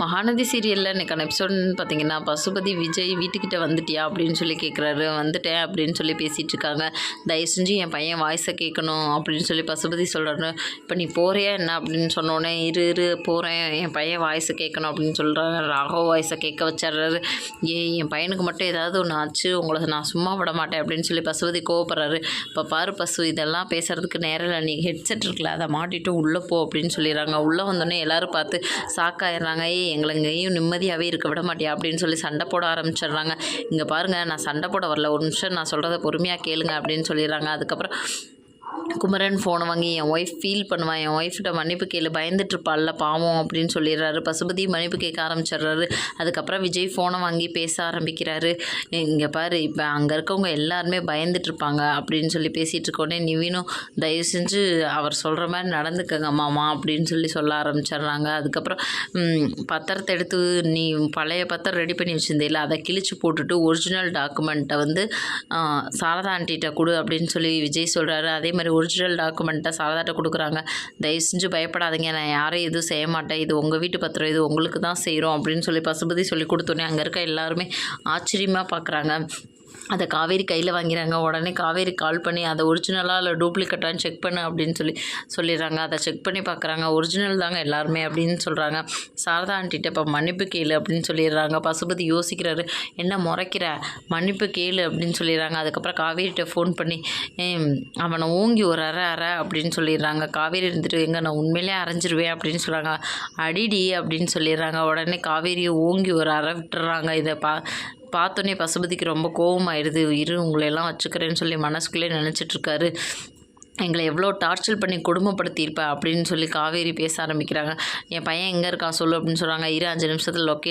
மகாநதி சீரியலில் இன்றைக்கான எபிசோடுன்னு பார்த்தீங்கன்னா, பசுபதி விஜய் வீட்டுக்கிட்ட வந்துட்டியா அப்படின்னு சொல்லி கேட்குறாரு. வந்துட்டேன் அப்படின்னு சொல்லி பேசிகிட்டு இருக்காங்க. தயவு செஞ்சு என் பையன் வாய்ஸை கேட்கணும் அப்படின்னு சொல்லி பசுபதி சொல்கிறாரு. இப்போ நீ போறியா என்ன அப்படின்னு சொன்னோடனே, இரு போகிறேன், என் பையன் வாய்ஸை கேட்கணும் அப்படின்னு சொல்கிறாங்க. ராகவ் வாய்ஸை கேட்க வச்சிட்றாரு. என் பையனுக்கு மட்டும் ஏதாவது ஒன்று ஆச்சு, உங்களை நான் சும்மா விட மாட்டேன் அப்படின்னு சொல்லி பசுபதி கோவப்படுறாரு. இப்போ பாரு பசு, இதெல்லாம் பேசுகிறதுக்கு நேரம் இல்லை, நீ ஹெட்செட் இருக்குல்ல அதை மாட்டிட்டு உள்ளே போ அப்படின்னு சொல்லிடுறாங்க. உள்ளே வந்தோடனே எல்லோரும் பார்த்து சாக்காயிடுறாங்க. எங்களை எங்கேயும் நிம்மதியாகவே இருக்க விட மாட்டியா அப்படின்னு சொல்லி சண்டை போட ஆரம்பிச்சிடுறாங்க. இங்கே பாருங்கள், நான் சண்டை போட வரல, ஒரு நிமிஷம் நான் சொல்கிறத பொறுமையாக கேளுங்க அப்படின்னு சொல்லிடுறாங்க. அதுக்கப்புறம் குமரன் ஃபோனை வாங்கி என் ஒய்ஃப் ஃபீல் பண்ணுவான், என் ஒய்ஃப்கிட்ட மன்னிப்பு கேளு, பயந்துட்டுருப்பாள்ல பாவம் அப்படின்னு சொல்லிடுறாரு. பசுபதி மன்னிப்பு கேட்க ஆரம்பிச்சிடுறாரு. அதுக்கப்புறம் விஜய் ஃபோனை வாங்கி பேச ஆரம்பிக்கிறாரு. இங்கே பாரு, இப்போ அங்கே இருக்கவங்க எல்லாருமே பயந்துட்டுருப்பாங்க அப்படின்னு சொல்லி பேசிகிட்டு இருக்கோடனே, நிவினும் தயவு செஞ்சு அவர் சொல்கிற மாதிரி நடந்துக்கங்க மாமா அப்படின்னு சொல்லி சொல்ல ஆரம்பிச்சிடுறாங்க. அதுக்கப்புறம் பத்திரத்தை எடுத்து, நீ பழைய பத்திரம் ரெடி பண்ணி வச்சுருந்தேல அதை கிழிச்சு போட்டுட்டு ஒரிஜினல் டாக்குமெண்ட்டை வந்து சாரதா ஆண்டிகிட்ட கொடு அப்படின்னு சொல்லி விஜய் சொல்கிறாரு. அதே மாதிரி ஒரிஜினல் டாக்குமெண்ட்டை சாரதாட்ட கொடுக்குறாங்க. தயவு செஞ்சு பயப்படாதீங்க, நான் யாரும் எதுவும் செய்ய மாட்டேன், இது உங்கள் வீட்டு பத்திரம், இது உங்களுக்கு தான் செய்கிறோம் அப்படின்னு சொல்லி பசுபதி சொல்லி கொடுத்தோன்னே அங்கே இருக்க எல்லாருமே ஆச்சரியமாக பார்க்குறாங்க. அதை காவேரி கையில் வாங்கிறாங்க. உடனே காவேரி கால் பண்ணி அதை ஒரிஜினலாக இல்லை டூப்ளிகேட்டான்னு செக் பண்ணு அப்படின்னு சொல்லிடுறாங்க. அதை செக் பண்ணி பார்க்குறாங்க. ஒரிஜினல் தாங்க எல்லாருமே அப்படின்னு சொல்கிறாங்க. சாரதா ஆண்டிகிட்ட இப்போ மன்னிப்பு கேளு அப்படின்னு சொல்லிடுறாங்க. பசுபதி யோசிக்கிறாரு, என்ன முறைக்கிற, மன்னிப்பு கேளு அப்படின்னு சொல்லிடுறாங்க. அதுக்கப்புறம் காவேரிகிட்ட ஃபோன் பண்ணி அவனை ஓங்கி ஒரு அரை அப்படின்னு சொல்லிடுறாங்க. காவேரி இருந்துட்டு, எங்கே நான் உண்மையிலே அரைஞ்சிருவேன் அப்படின்னு சொல்கிறாங்க. அடிடி அப்படின்னு சொல்லிடுறாங்க. உடனே காவேரியை ஓங்கி ஒரு அரை விட்டுறாங்க. இதை பார்த்தோன்னே பசுபதிக்கு ரொம்ப கோவமாயிடுது. உங்களையெல்லாம் வச்சுக்கிறேன்னு சொல்லி மனசுக்குள்ளே நினச்சிட்ருக்காரு. எங்களை எவ்வளோ டார்ச்சர் பண்ணி கொடுமைப்படுத்தியிருப்ப அப்படின்னு சொல்லி காவேரி பேச ஆரம்பிக்கிறாங்க. என் பையன் எங்கே இருக்கான் சொல்லு அப்படின்னு சொல்கிறாங்க. 5 நிமிஷத்தில் லொக்கேஷன்